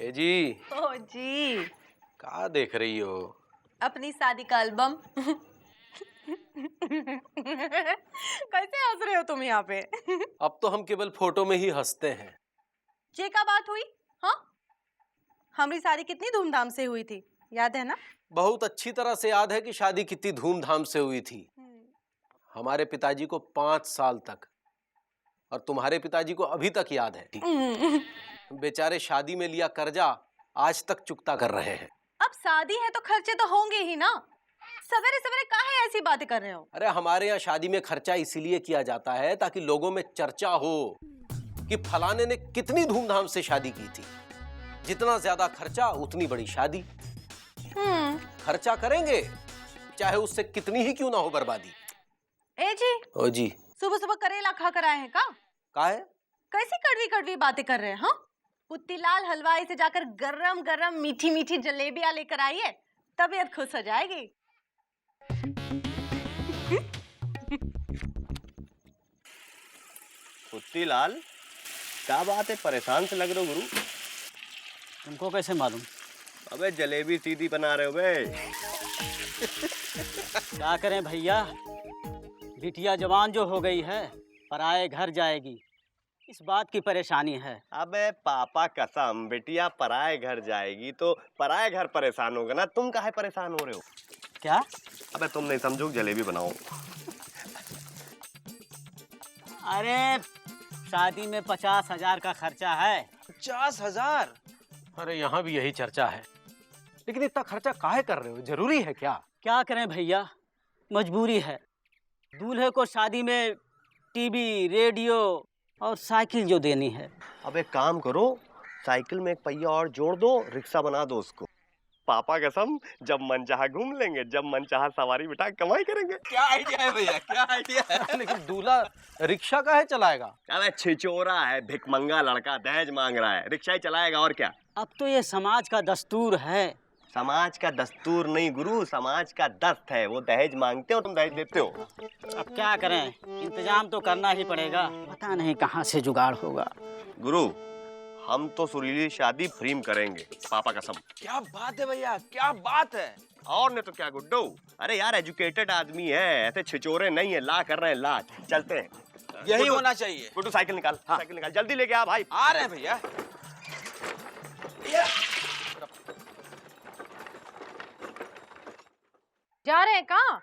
ए जी। ओ जी। क्या देख रही हो? अपनी शादी का एल्बम। कैसे हंस रहे हो तुम यहाँ पे? अब तो हम केवल फोटो में ही हंसते हैं। ये क्या बात हुई? हाँ, हमारी शादी कितनी धूमधाम से हुई थी, याद है ना? बहुत अच्छी तरह से याद है कि शादी कितनी धूमधाम से हुई थी। हमारे पिताजी को 5 साल तक, और तुम्हारे पिताजी को अभी तक याद है। बेचारे शादी में लिया कर्जा आज तक चुकता कर रहे हैं। अब शादी है तो खर्चे तो होंगे ही ना। सवेरे सवेरे काहे ऐसी बातें कर रहे हो? अरे हमारे यहाँ शादी में खर्चा इसीलिए किया जाता है ताकि लोगों में चर्चा हो कि फलाने ने कितनी धूमधाम से शादी की थी। जितना ज्यादा खर्चा उतनी बड़ी शादी। खर्चा करेंगे चाहे उससे कितनी ही क्यों ना हो बर्बादी। ए जी। ओ जी। सुबह सुबह करेला खा कर आए हैं का? काहे? कैसी कड़वी कड़वी बातें कर रहे हैं? हाँ, पुत्तीलाल हलवाई से जाकर गरम गरम मीठी मीठी जलेबियां लेकर आइए, तबीयत खुश हो जाएगी। पुत्तीलाल, क्या बात है, परेशान से लग रहे हो गुरु? तुमको कैसे मालूम? अबे जलेबी सीधी बना रहे हो बे। क्या करें भैया, बिटिया जवान जो हो गई है पराए घर जाएगी, इस बात की परेशानी है। अबे पापा कसम, बिटिया पराए घर जाएगी तो पराए घर परेशान होगा ना, तुम काहे परेशान हो रहे हो? क्या? अबे तुम नहीं समझो, जलेबी बनाओ। अरे शादी में 50,000 का खर्चा है। 50,000? अरे यहाँ भी यही चर्चा है, लेकिन इतना खर्चा काहे कर रहे हो? जरूरी है क्या? क्या करें भैया, मजबूरी है। दूल्हे को शादी में टीवी, रेडियो और साइकिल जो देनी है। अब एक काम करो, साइकिल में एक पहिया और जोड़ दो, रिक्शा बना दो उसको। पापा कसम, जब मन चाहा घूम लेंगे, जब मन चाहा सवारी बिठा कमाई करेंगे। क्या आइडिया है भैया, क्या आइडिया है? लेकिन दूल्हा रिक्शा काहे चलाएगा? अबे छिचोरा है, भिखमंगा लड़का, दहेज मांग रहा है, रिक्शा ही चलाएगा और क्या। अब तो ये समाज का दस्तूर है। समाज का दस्तूर नहीं गुरु, समाज का दस्त है। वो दहेज मांगते हो, तुम दहेज देते हो। अब क्या करें, इंतजाम तो करना ही पड़ेगा, पता नहीं कहाँ से जुगाड़ होगा। गुरु, हम तो सुरीली शादी फ्रीम करेंगे, पापा कसम। क्या बात है भैया, क्या बात है? और नहीं तो क्या गुड्डू। अरे यार, एजुकेटेड आदमी है, ऐसे छिचोरे नहीं है, ला कर रहे हैं, ला। चलते हैं, यही होना चाहिए। गुड्डू साइकिल निकाल। हाँ। साइकिल निकाल, जल्दी लेके आ भाई। आ रहे हैं भैया। जा रहे हैं कहाँ?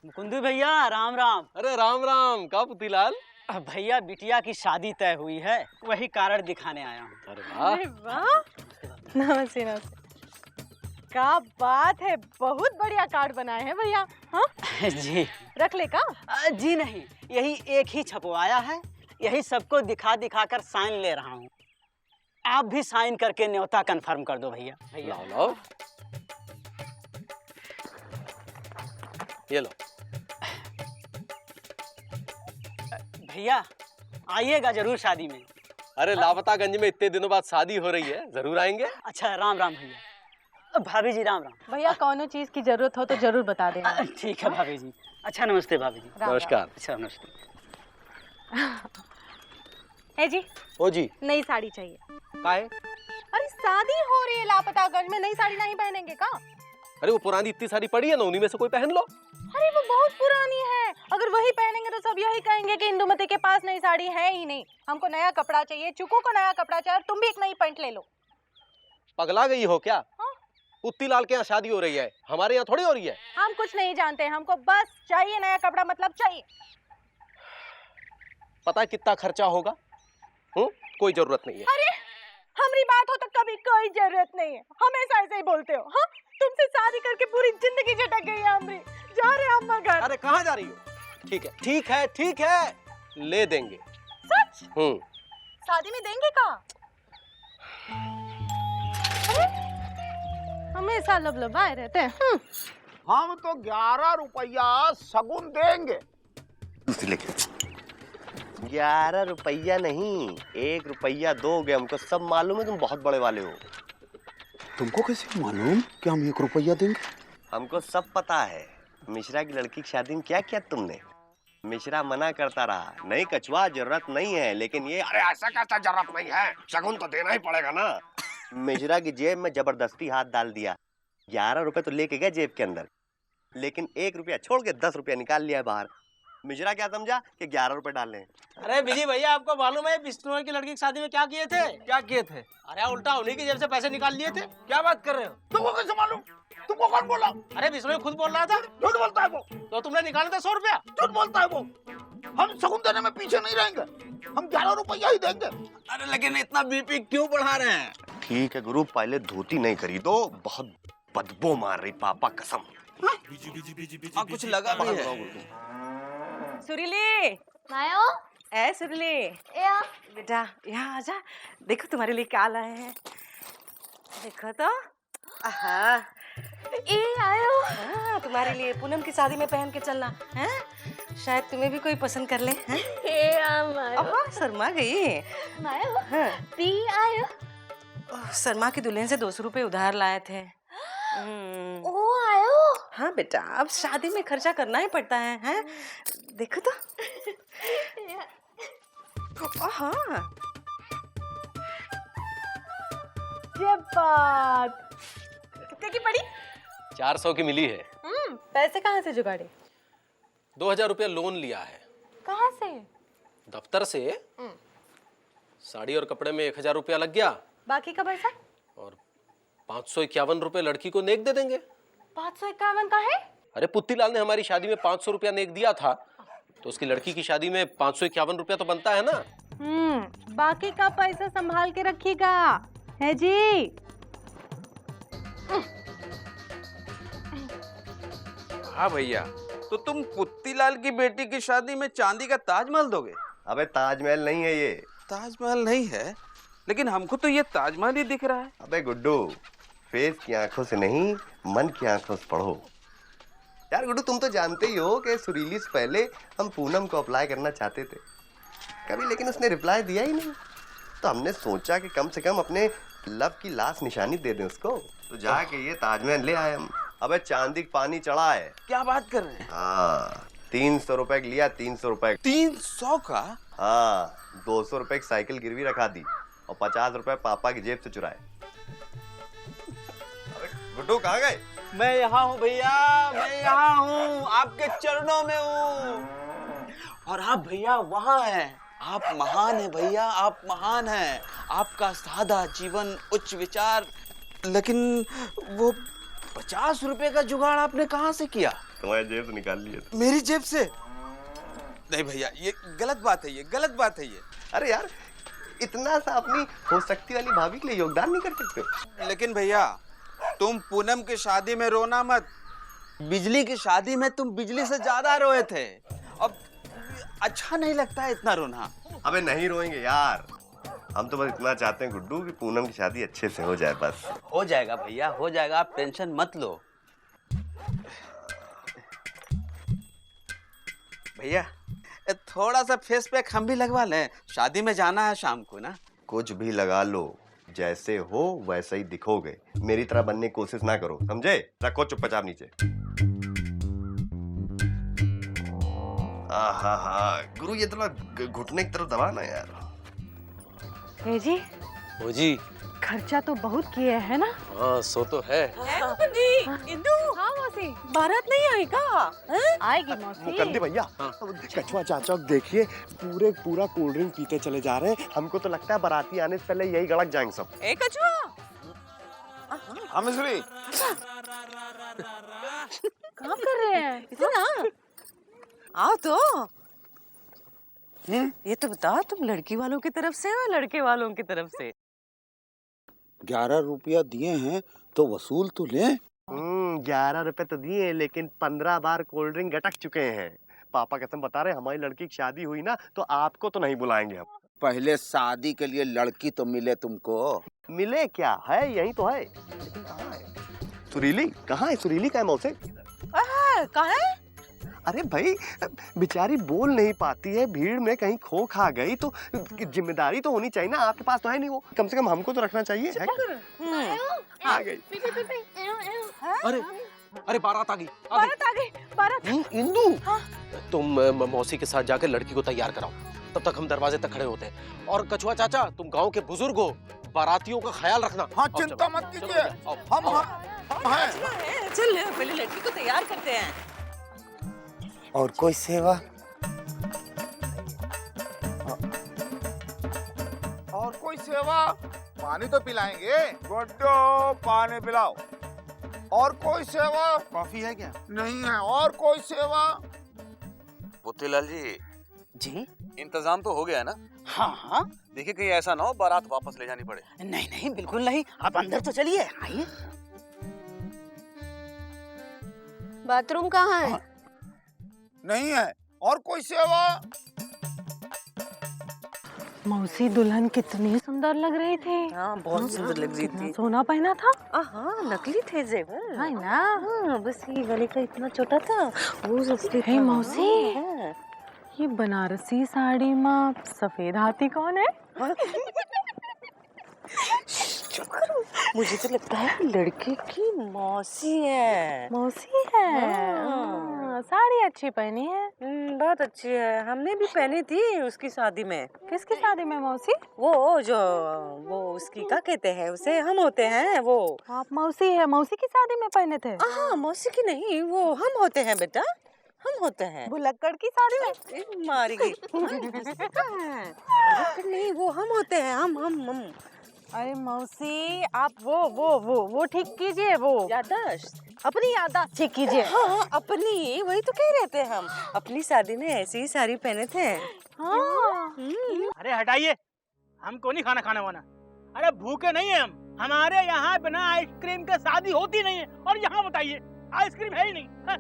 मुकुंदी भैया राम राम। अरे राम राम। का पुतीलाल? भैया बिटिया की शादी तय हुई है, वही कारण दिखाने आया हूँ। अरे वाह। अरे वाह, नमस्ते नमस्ते। क्या बात है, बहुत बढ़िया कार्ड बनाए हैं भैया। हाँ जी। रख ले का? जी नहीं, यही एक ही छपवाया है, यही सबको दिखा दिखा कर साइन ले रहा हूँ। आप भी साइन करके न्योता कंफर्म कर दो भैया। लाओ लाओ, ये लो। भैया आइएगा जरूर शादी में। अरे लापतागंज में इतने दिनों बाद शादी हो रही है, जरूर आएंगे। अच्छा राम राम भैया। भाभी जी राम राम। भैया कोनो चीज की जरूरत हो तो जरूर बता देना। ठीक है भाभी जी। अच्छा नमस्ते भाभी जी। नमस्कार। अच्छा नमस्ते। है जी। ओ जी। नई साड़ी चाहिए। काहे? अरे शादी हो रही है लापतागंज में, नई साड़ी नहीं पहनेंगे का? अरे वो पुरानी इतनी सारी पड़ी है ना, उन्हीं में से कोई पहन लो। अरे वो बहुत पुरानी है, अगर वही पहनेंगे तो सब यही कहेंगे कि इंदुमती के पास नई साड़ी है ही नहीं। हमको नया कपड़ा चाहिए, चुकू को नया कपड़ा चाहिए, और तुम भी एक नई पैंट ले लो। पगला गई हो क्या? हाँ? पुत्तीलाल के यहाँ शादी हो रही है, हमारे यहाँ थोड़ी हो रही है। हम कुछ नहीं जानते, हमको बस चाहिए नया कपड़ा, मतलब चाहिए। पता है कितना खर्चा होगा? कोई जरूरत नहीं है। अरे हमारी बात हो तो कभी कोई जरूरत नहीं है, हमेशा ऐसे ही बोलते हो। हाँ, तुमसे शादी करके पूरी जिंदगी झटक गई है हमारी। जा रहे हैं अम्मा घर। अरे कहाँ जा रही हो? ठीक है ठीक है ठीक है, ले देंगे। सच? शादी में देंगे का? अरे हमेशा लबलबाए रहते हैं। हम तो 11 रुपया सगुन देंगे। 11 रुपया नहीं, 1 रुपया दोगे। हमको सब मालूम है, तुम बहुत बड़े वाले हो। तुमको कैसे मालूम कि हम 1 रुपया देंगे? हमको सब पता है। मिश्रा की लड़की की शादी में क्या किया तुमने? मिश्रा मना करता रहा, नहीं कछुआ जरूरत नहीं है, लेकिन ये अरे ऐसा कैसा जरूरत नहीं है, शगुन तो देना ही पड़ेगा ना। मिश्रा की जेब में जबरदस्ती हाथ डाल दिया। 11 रुपए तो लेके गए जेब के अंदर, लेकिन 1 रुपया छोड़ के 10 रुपया निकाल लिया बाहर। मिश्रा क्या समझा कि 11 रुपए डालने हैं। अरे बिजी भैया, आपको मालूम है बिश्नोई की लड़की की शादी में क्या किए थे? क्या किए थे? अरे उल्टा उन्हीं की जेब से पैसे निकाल लिए थे। क्या बात कर रहे हो? तुमको कैसे मालूम? तुमको कौन बोला? अरे बिश्नोई खुद बोल रहा था। झूठ बोलता है वो, तो तुमने निकाले थे 100 रुपया। झूठ बोलता है वो। हम शगुन देने में पीछे नहीं रहेंगे, हम 11 रुपया ही देंगे। अरे लेकिन इतना बीपी क्यों बढ़ा रहे हैं? ठीक है गुरु, पहले धोती नहीं खरीदो, बहुत बदबू मार रही, पापा कसम। कुछ लगा भी है। सुरीली, मायो ए सुरीली, या बेटा यहाँ आजा, देखो तुम्हारे लिए क्या लाए हैं। देखो तो, आहा, ए आयो हाँ, तुम्हारे लिए पूनम की शादी में पहन के चलना है, शायद तुम्हें भी कोई पसंद कर ले। हैं? ए मायो अब्बा शर्मा गई। मायो हाँ, पी आयो शर्मा की दुल्हन से 200 रुपए उधार लाए थे। ओ आयो हाँ बेटा, अब शादी में खर्चा करना ही पड़ता है, हैं? देखो तो, हाँ, ये बात कितने की पड़ी? 400 की मिली है। पैसे कहाँ से जुगाड़े? 2000 रुपया लोन लिया है कहाँ से? दफ्तर से। साड़ी और कपड़े में 1000 रुपया लग गया, बाकी का पैसा? और 551 रुपये लड़की को नेक दे देंगे। 551 का है? अरे पुत्तीलाल ने हमारी शादी में 500 रुपया नेक दिया था, तो उसकी लड़की की शादी में 551 रुपया तो बनता है ना। बाकी का पैसा संभाल के रखिएगा, है जी। हाँ भैया, तो तुम पुत्तीलाल की बेटी की शादी में चांदी का ताजमहल दोगे? अबे ताजमहल नहीं है ये। ताजमहल नहीं है, लेकिन हमको तो ये ताजमहल ही दिख रहा है। अबे गुड्डू, फेस की आंखों से नहीं, मन की आंखों से पढ़ो। यार गुड्डू, तुम तो जानते ही हो कि सुरीली से पहले हम पूनम को अप्लाई करना चाहते थे कभी, लेकिन उसने रिप्लाई दिया ही नहीं। तो हमने सोचा कि कम से कम अपने लव की लास्ट निशानी दे दें उसको, तो जाके ये ताजमहल ले आए हम। अबे चांदी का पानी चढ़ा है। क्या बात कर रहे हैं? हाँ, 300 रुपए लिया, 300 रुपए। 300 का? हाँ, 200 रुपए की साइकिल गिरवी रखा दी और 50 रुपए पापा की जेब से चुराए। अबे गुड्डू कहाँ गए? मैं यहाँ हूँ भैया, मैं यहाँ हूँ, आपके चरणों में हूँ। और आप भैया वहाँ हैं। आप महान हैं भैया, आप महान हैं। आपका सादा जीवन, उच्च विचार, लेकिन वो 50 रुपए का जुगाड़ आपने कहाँ से किया? तुम्हारी जेब से निकाल लिए थे। मेरी जेब से? नहीं भैया, ये गलत बात है, ये गलत बात है ये। अरे यार, इतना सा अपनी हो सकती वाली भाभी के लिए योगदान नहीं कर सकते? लेकिन भैया, तुम पूनम की शादी में रोना मत। बिजली की शादी में तुम बिजली से ज्यादा रोए थे। अब अच्छा नहीं लगता है इतना रोना। अबे नहीं रोएंगे यार, हम तो बस इतना चाहते हैं गुड्डू कि पूनम की शादी अच्छे से हो जाए बस। हो जाएगा भैया, हो जाएगा, आप टेंशन मत लो। भैया थोड़ा सा फेस पैक हम भी लगवा लें, शादी में जाना है शाम को ना। कुछ भी लगा लो, जैसे हो वैसे ही दिखोगे। मेरी तरह बनने की कोशिश ना करो, समझे? रखो चुपचाप नीचे। हाँ, गुरु ये थोड़ा घुटने की तरफ दबाना यार। है जी, ओ जी, खर्चा तो बहुत किए है ना? हाँ सो तो है। इंदु, हाँ मौसी, बारात नहीं आई का? आएगी मौसी। मुकद्दे भैया, कछुआ चाचा देखिए, पूरा कोल्ड ड्रिंक पीते चले जा रहे हैं। हमको तो लगता है बाराती आने से पहले यही गड़क जाएंगे सब। ए कछुआ, हाँ मिश्री, कहाँ कर रहे हैं? इतना आओ तो। ये तो बताओ, तुम लड़की वालों की तरफ से हो लड़के वालों की तरफ से? 11 रुपया दिए हैं तो वसूल तो लें। 11 रुपए तो दिए, लेकिन 15 बार कोल्ड ड्रिंक गटक चुके हैं। पापा कसम बता रहे, हमारी लड़की की शादी हुई ना तो आपको तो नहीं बुलाएंगे हम। पहले शादी के लिए लड़की तो मिले तुमको। मिले क्या है, यही तो है, लेकिन कहाँ है सुरीली? कहाँ है सुरीली? का है मौसे? कहाँ है? अरे भाई, बेचारी बोल नहीं पाती है, भीड़ में कहीं खो खा गई तो जिम्मेदारी तो होनी चाहिए ना। आपके पास तो है नहीं वो, कम से कम हमको तो रखना चाहिए। है? आ गई। अरे अरे बारात आ गई, बारात आ गई, बारात। इंदु, हाँ? तुम मौसी के साथ जाकर लड़की को तैयार कराओ, तब तक हम दरवाजे तक खड़े होते हैं। और कछुआ चाचा, तुम गांव के बुजुर्ग हो, बारातियों का ख्याल रखना। हाँ, आओ, चिंता चलो, मत चलो, कीजिए। आओ, हम आओ। हैं। चल पहले लड़की को तैयार करते हैं। और कोई सेवा? और कोई सेवा? पानी तो पिलाएंगे। गुड्डो, पानी पिलाओ। और कोई सेवा? कॉफी है क्या? नहीं है। और कोई सेवा? मोतीलाल जी, जी इंतजाम तो हो गया है ना? हाँ हाँ, देखिए कहीं ऐसा ना हो बारात वापस ले जानी पड़े। नहीं नहीं बिल्कुल नहीं, आप अंदर तो चलिए, आइए। बाथरूम कहाँ है? नहीं है। और कोई सेवा? मौसी दुल्हन कितनी सुंदर लग रही थी। हाँ बहुत सुंदर लग रही कितना थी। सोना पहना था। हाँ नकली थे जेवर। है ना? हाँ बस ये वाले का इतना छोटा था, वो सस्ती हे मौसी, हाँ। ये बनारसी साड़ी में सफेद हाथी कौन है? चुप करो, मुझे तो लगता है लड़के की मौसी है। मौसी है। हाँ। साड़ी अच्छी पहनी है। बहुत अच्छी है, हमने भी पहनी थी उसकी शादी में। किसकी शादी में मौसी? वो जो वो उसकी क्या कहते हैं उसे, हम होते हैं वो। आप मौसी है, मौसी की शादी में पहने थे? हाँ मौसी की नहीं, वो हम होते हैं बेटा, हम होते हैं। भुलक्कड़ की शादी में? मारी गई। भुलक्कड़ नहीं, वो हम होते हैं, हम। अरे मौसी, आप वो ठीक कीजिए, वो याददाश्त। अपनी याददाश्त ठीक कीजिए। हाँ अपनी, वही तो कह रहे थे हम, अपनी शादी में ऐसी ही साड़ी पहने थे। हाँ। अरे हटाइए, हमको नहीं खाना वाना। अरे भूखे नहीं है हम, हमारे यहाँ बिना आइसक्रीम के शादी होती नहीं है। और यहाँ बताइए आइसक्रीम है ही नहीं। हाँ?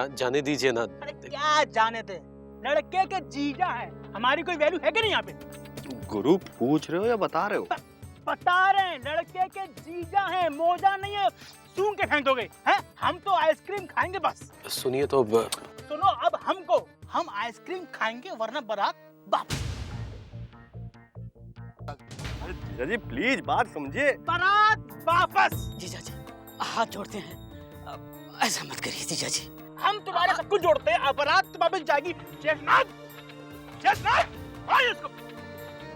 जाने दीजिए ना। अरे क्या जाने थे, लड़के के जीजा है, हमारी कोई वैल्यू है कि नहीं यहाँ पे? गुरु पूछ रहे हो या बता रहे हो? बता रहे हैं, लड़के के जीजा हैं, मौजा नहीं है सूंघ के फेंक दोगे हैं? हम तो आइसक्रीम खाएंगे बस। सुनिए तो सुनो, अब हम आइसक्रीम खाएंगे वरना बारात वापस। अरे जीजा जी प्लीज बात समझिए। बारात वापस। जीजा जी हाथ जोड़ते हैं, ऐसा मत करिए जीजा जी। हम तुम्हारे सब कुछ जोड़ते हैं, अब बारात तो वापस जाएगी। शेषनाथ, शेषनाथ, आइए इसको,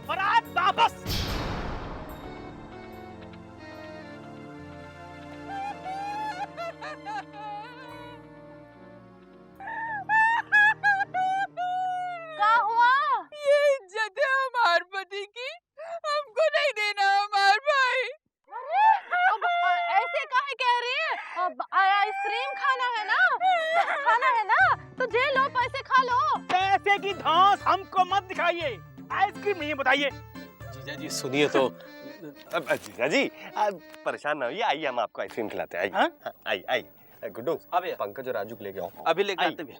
बारात वापस। क्या हुआ? ये इज्जत है हमारे पति की, हमको नहीं देना हमारे भाई। अरे, अब ऐसे काहे कह रही है? अब आइसक्रीम खाना है ना, तो जे लो पैसे खा लो। पैसे की धांस हमको मत दिखाइए, आइसक्रीम नहीं है बताइए। जीजा जी सुनिए तो। जीजा जी परेशान ना होइए, आइए हम आपको आइसक्रीम खिलाते हैं। हाँ? आइए गुड्डू, अबे पंकज और राजू को लेके आओ। अभी लेके आते भी।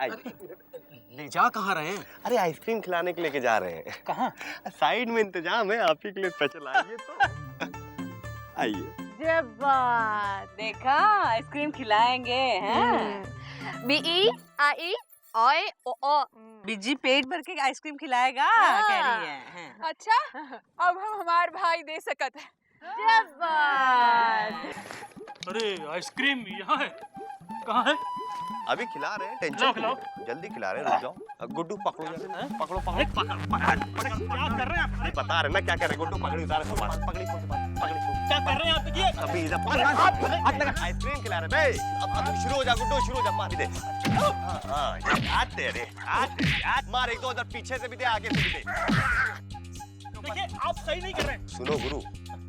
ले जा कहाँ रहे हैं? अरे आइसक्रीम खिलाने के लेके जा रहे हैं। कहाँ? साइड में इंतजाम है, आप ही के लिए स्पेशल। आइए तो आइए। जब बात देखा, आइसक्रीम खिलाएंगे हैं। BE AI OI OO। बिजी पेट भर के आइसक्रीम खिलाएगा कह रही है। अच्छा, अब हम हमार भाई दे सकत है। जब बात। अरे आइसक्रीम यहाँ है, कहाँ है? अभी खिला रहे हैं, टेंशन खिलाओ, क्यों है? जल्दी खिला रहे हैं, रुक जाओ। गुड्डू पकड़ो जरा, पकड़ो। अरे क्या कर रहे हैं आप? नहीं बता रहे ना क्या कर रहे हैं। गुड्डू पकड़ी उतारे, पकड़ी क्या कर रहे हैं आप? देखिए अभी इधर पकड़, आइसक्रीम खिला रहे हैं बे। अब शुरू हो जा गुड्डू, शुरू हो जा। मार दे। हाँ आते रे, आते मार, एक दो उधर पीछे से भी दे, आगे से भी दे। देखिए आप सही नहीं कर रहे हैं। सुनो गुरु,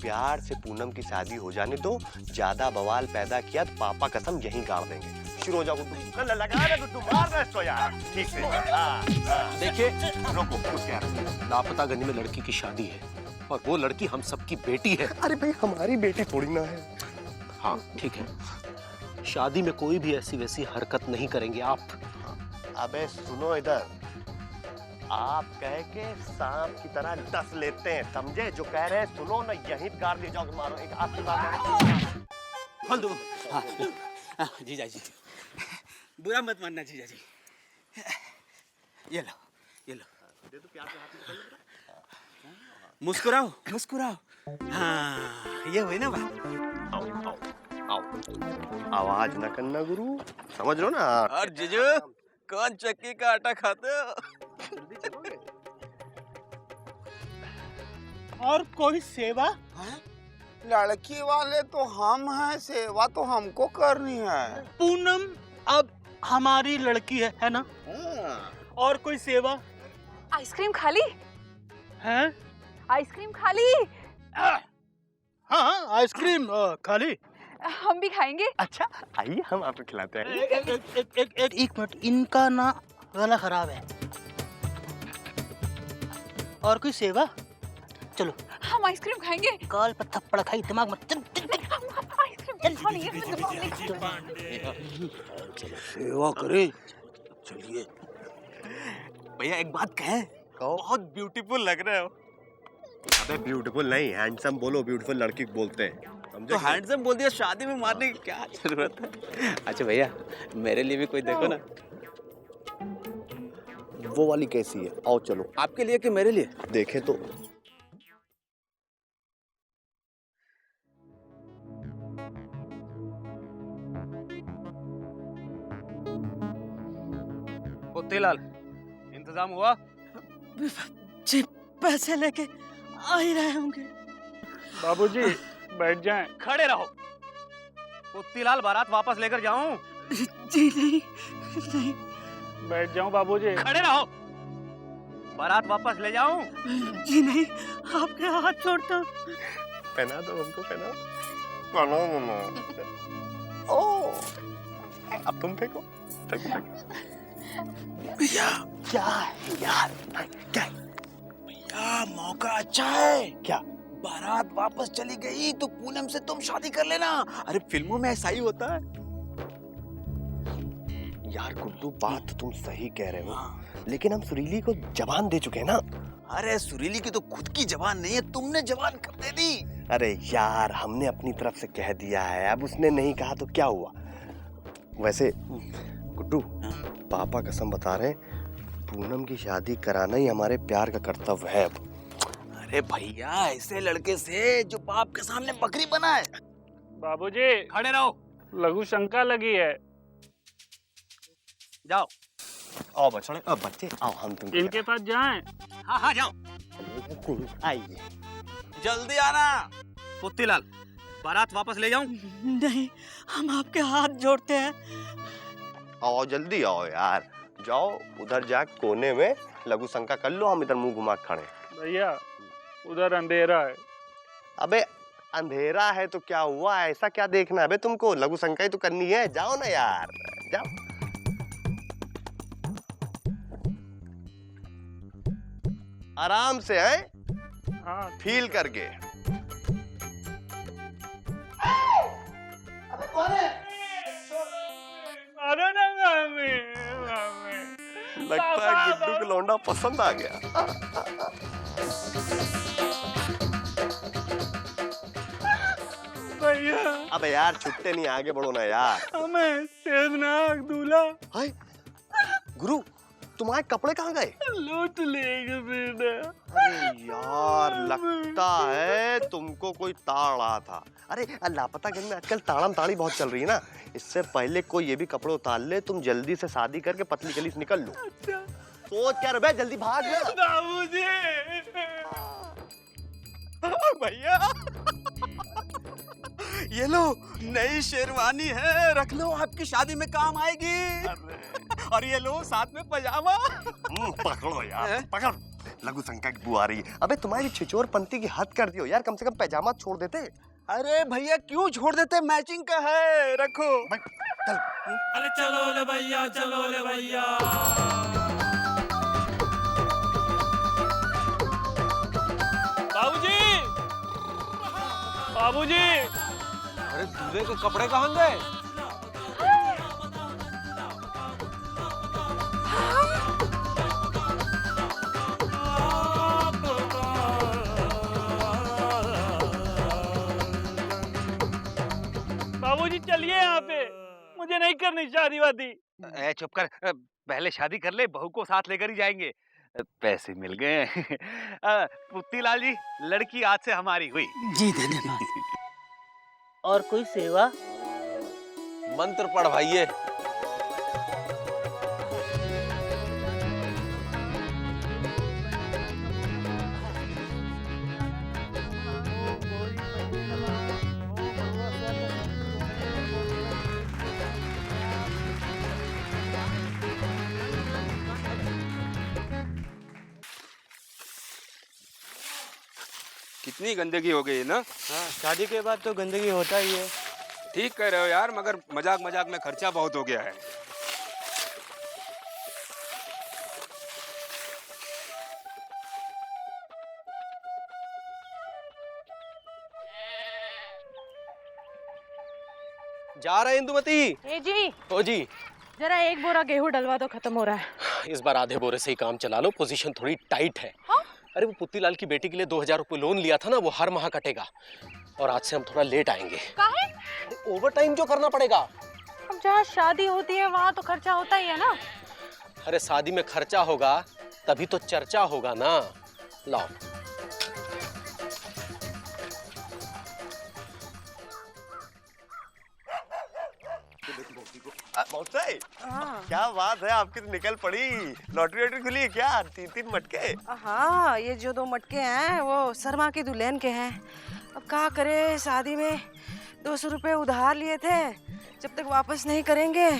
प्यार से पूनम की शादी हो जाने दो। ज्यादा बवाल पैदा किया तो पापा कसम यहीं गाड़ देंगे। शुरू हो जाओ गुड्डू। लगा दे गुड्डू, मार दे इसको यार, ठीक से। देखिए, रोको, कुछ कह रहे हैं। लापता गंज में लड़की की शादी है और वो लड़की हम सबकी बेटी है। अरे भाई हमारी बेटी थोड़ी ना है। हाँ ठीक है, शादी में कोई भी ऐसी वैसी हरकत नहीं करेंगे आप। अबे सुनो इधर, आप कह के सांप की तरह डस लेते हैं, समझे? जो कह रहे हैं सुनो ना, यहीं गाड़ दे जाओगे। मारो एक आपकी बात। खोल दो। हाँ जीजा जी, बुरा मत मानना जीजा जी। ये लो दे दो प्यार से हाथ में। मुस्कुराओ। हाँ ये हुई ना बात। आओ आवाज ना करना गुरु, समझ लो ना। और जीजू कौन चक्की का आटा खाते हो? और कोई सेवा? लड़की वाले तो हम हैं, सेवा तो हमको करनी है। पूनम अब हमारी लड़की है ना? और कोई सेवा आइसक्रीम खाली? है? आइसक्रीम खाली? हाँ आइसक्रीम खाली। हम भी खाएंगे। अच्छा आइए हम आपको खिलाते हैं। एक मिनट, इनका ना गला खराब है। और कोई सेवा? चलो हम आइसक्रीम खाएंगे। काल पर थप्पड़ खाई दिमाग मत चल। आइसक्रीम खानी है, मेरे दिमाग में। सेवा करें, चलिए। भैया एक बात कहें, कहो। बहुत ब्यूटीफुल लग रहे हो। अबे ब्यूटीफुल नहीं, हैंडसम बोलो, ब्यूटीफुल लड़की को बोलते हैं। तो हैंडसम बोल दिया, शादी में मारने की क्या जरूरत है? अच्छा भैया मेरे लिए भी कोई देखो ना। वो वाली कैसी है? आओ चलो। आपके लिए कि मेरे लिए? देखे तो। पुत्तीलाल इंतजाम हुआ? जी पैसे लेके आ ही रहे होंगे। बाबूजी बैठ जाएं। खड़े रहो। पुत्तीलाल बारात वापस लेकर जाऊं? जी नहीं नहीं। बैठ जाऊं बाबूजी? खड़े रहो। बारात वापस ले जाऊं? जी नहीं, आपके हाथ छोड़ता हूं। पहना दो हमको, पहनाओ। ओ अब तुम फेंको। भैया क्या है यार? क्या है? भैया मौका अच्छा है। क्या? बारात वापस चली गई तो पूनम से तुम शादी कर लेना। अरे फिल्मों में ऐसा ही होता है। यार गुड्डू बात तो तुम सही कह रहे हो, लेकिन हम सुरीली को जबान दे चुके हैं ना। अरे सुरीली की तो खुद की जबान नहीं है, तुमने जबान कर दे दी। अरे यार हमने अपनी तरफ से कह दिया है, अब उसने नहीं कहा तो क्या हुआ? वैसे गुड्डू पापा कसम बता रहे हैं, पूनम की शादी कराना ही हमारे प्यार का कर्तव्य है अब। अरे भैया ऐसे लड़के से जो बाप के सामने बकरी बना है। बाबूजी खड़े रहो। लघु शंका लगी है। जाओ। आओ बच्चे, अब बच्चे आओ, हम तुम इनके पास जाएं। हाँ हाँ जाओ। आइए। जल्दी आना। पुत्तीलाल बारात वापस ले जाऊं? नहीं, हम आपके हाथ जोड़ते हैं। आओ जल्दी आओ यार, जाओ उधर जा कोने में लघु शंका कर लो, हम इधर मुंह घुमा के खड़े। भैया उधर अंधेरा है। अबे अंधेरा है तो क्या हुआ, ऐसा क्या देखना है बे तुमको? लघु शंका ही तो करनी है, जाओ ना यार, जाओ। आराम से है, हाँ फील करके। अरे ना मामी, मामी। लगता है गुड्डू को लौंडा पसंद आ गया। भैया अबे यार छुट्टे नहीं, आगे बढ़ो ना यार। हमें सेजनाक दूल्हा हाय गुरु, तुम्हारे कपड़े कहाँ गए? लूट लेगा बेटा। अरे यार लगता है तुमको कोई ताड़ रहा था। अरे लापता गंज में आजकल ताड़म ताड़ी बहुत चल रही है ना, इससे पहले कोई ये भी कपड़े उतार ले, तुम जल्दी से शादी करके पतली गली से निकल लो। अच्छा सोच क्या रहे, जल्दी भाग ना। बाबूजी। भैया ये लो नई शेरवानी है, रख लो, आपकी शादी में काम आएगी। और ये लो साथ में पजामा। पकड़ो यार, पकड़। लघु शंका की बुआ आ रही है। अबे तुम्हारी छिचोर पंथी की हद कर दियो यार, कम से कम पैजामा छोड़ देते। अरे भैया क्यों छोड़ देते, मैचिंग का है, रखो। चल। अरे चलो ले भैया, चलो ले भैया। बाबूजी, बाबूजी। अरे दूल्हे के कपड़े कहाँ गए? बाबूजी चलिए यहाँ पे, मुझे नहीं करनी शादी वादी। चुप कर, पहले शादी कर ले, बहू को साथ लेकर ही जाएंगे। पैसे मिल गए। पुत्तीलाल जी लड़की आज से हमारी हुई। जी धन्यवाद। और कोई सेवा? मंत्र पढ़ भाइये। कितनी गंदगी हो गई है ना। हाँ, शादी के बाद तो गंदगी होता ही है। ठीक कह रहे हो यार, मगर मजाक मजाक में खर्चा बहुत हो गया है। जा रहे इंदुमती। ए जी, ओ जी, जरा एक बोरा गेहूं डलवा दो, खत्म हो रहा है। इस बार आधे बोरे से ही काम चला लो, पोजीशन थोड़ी टाइट है। हाँ? अरे वो पुत्तीलाल की बेटी के लिए 2000 रुपए लोन लिया था ना, वो हर माह कटेगा और आज से हम थोड़ा लेट आएंगे। काहे? ओवर टाइम जो करना पड़ेगा। अब जहाँ शादी होती है वहाँ तो खर्चा होता ही है ना। अरे शादी में खर्चा होगा तभी तो चर्चा होगा ना। लाओ। मौसी, क्या बात है, आपकी तो निकल पड़ी। लॉटरी वॉटरी खुली है क्या? 3-3 मटके। हाँ, ये जो 2 मटके हैं वो शर्मा की दुल्हन के हैं। अब क्या करे, शादी में 200 रुपए उधार लिए थे, जब तक वापस नहीं करेंगे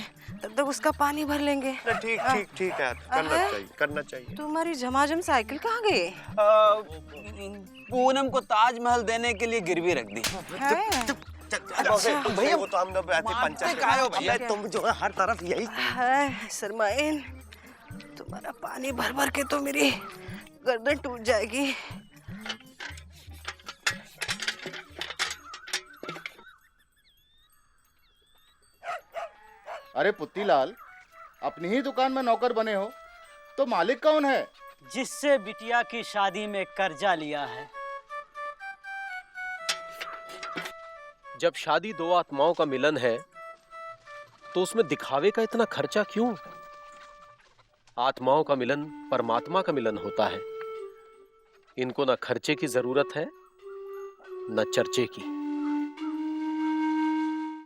तब तक उसका पानी भर लेंगे। ठीक ठीक ठीक है, करना चाहिए, करना चाहिए। तुम्हारी झमाझम साइकिल कहाँ गई? पूनम को ताजमहल देने के लिए गिरवी रख दी। भैया वो तो हम लोग ऐसे पंचायत भैया, तुम जो है हर तरफ यही है। शर्माइन, तुम्हारा पानी भर भर के तो मेरी गर्दन टूट जाएगी। अरे पुत्तीलाल, अपनी ही दुकान में नौकर बने हो तो मालिक कौन है? जिससे बिटिया की शादी में कर्जा लिया है। जब शादी दो आत्माओं का मिलन है तो उसमें दिखावे का इतना खर्चा क्यों? आत्माओं का मिलन परमात्मा का मिलन होता है। इनको ना खर्चे की जरूरत है न चर्चे की।